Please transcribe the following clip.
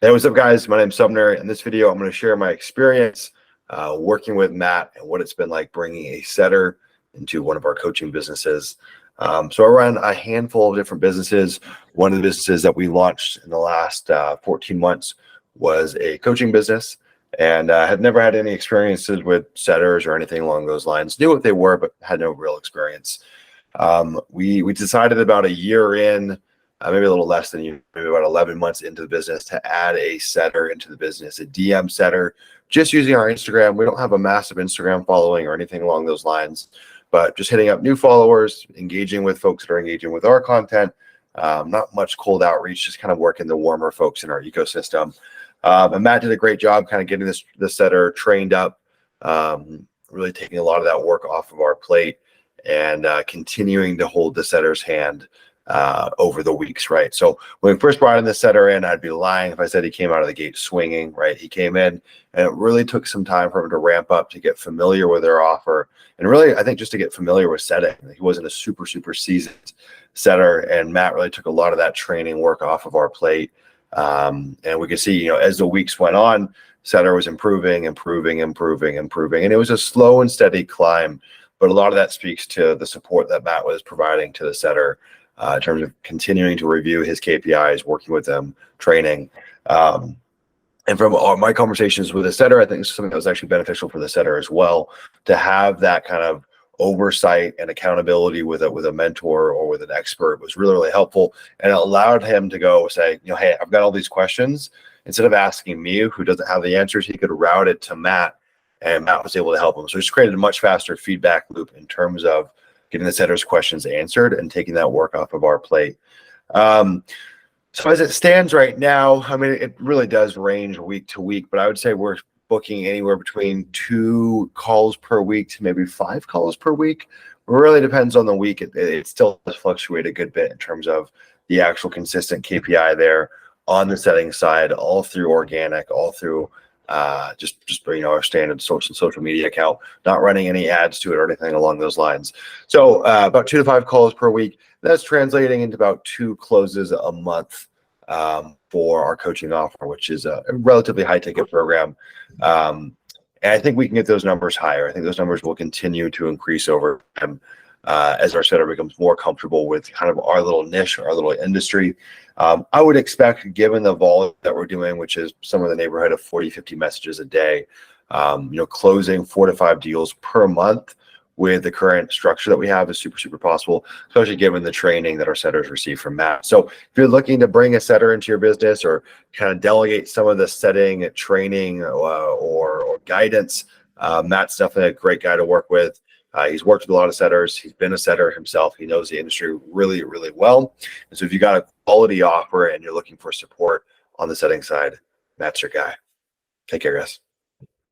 Hey, what's up, guys? My name's Sumner. In this video, I'm going to share my experience working with Matt and what it's been like bringing a setter into one of our coaching businesses. So I run a handful of different businesses. One of the businesses that we launched in the last 14 months was a coaching business, and had never had any experiences with setters or anything along those lines. Knew what they were, but had no real experience. We decided about a year in, maybe a little less than you, maybe about 11 months into the business, to add a setter into the business, a DM setter, just using our Instagram. We don't have a massive Instagram following or anything along those lines, but just hitting up new followers, engaging with folks that are engaging with our content. Not much cold outreach, just kind of working the warmer folks in our ecosystem. And Matt did a great job kind of getting this setter trained up, really taking a lot of that work off of our plate and continuing to hold the setter's hand over the weeks, right? So when we first brought in the setter in, I'd be lying if I said he came out of the gate swinging, right? He came in, and it really took some time for him to ramp up, to get familiar with our offer, and really, I think, just to get familiar with setting. He wasn't a super seasoned setter, and Matt really took a lot of that training work off of our plate. And we could see, as the weeks went on, setter was improving, and it was a slow and steady climb. But a lot of that speaks to the support that Matt was providing to the setter, in terms of continuing to review his KPIs, working with them, training. And from my conversations with the setter, I think this is something that was actually beneficial for the setter as well, to have that kind of oversight and accountability with a mentor or with an expert was really helpful. And it allowed him to go say, hey, I've got all these questions. Instead of asking me, who doesn't have the answers, he could route it to Matt, and Matt was able to help him. So it's created a much faster feedback loop in terms of getting the setter's questions answered and taking that work off of our plate. So as it stands right now, I mean, it really does range week to week, but I would say we're booking anywhere between 2 calls per week to maybe 5 calls per week. It really depends on the week. It still does fluctuate a good bit in terms of the actual consistent KPI there on the setting side, all through organic, all through just our standard social media account, not running any ads to it or anything along those lines. So about 2 to 5 calls per week. That's translating into about 2 closes a month for our coaching offer, which is a relatively high ticket program. And I think we can get those numbers higher. I think those numbers will continue to increase over time as our setter becomes more comfortable with kind of our little niche, our little industry. I would expect, given the volume that we're doing, which is somewhere in the neighborhood of 40-50 messages a day, closing 4 to 5 deals per month with the current structure that we have is super possible, especially given the training that our setters receive from Matt. So if you're looking to bring a setter into your business or kind of delegate some of the setting, training, or guidance, Matt's definitely a great guy to work with. He's worked with a lot of setters. He's been a setter himself. He knows the industry really well. And so if you got a quality offer and you're looking for support on the setting side, Matt's your guy. Take care, guys.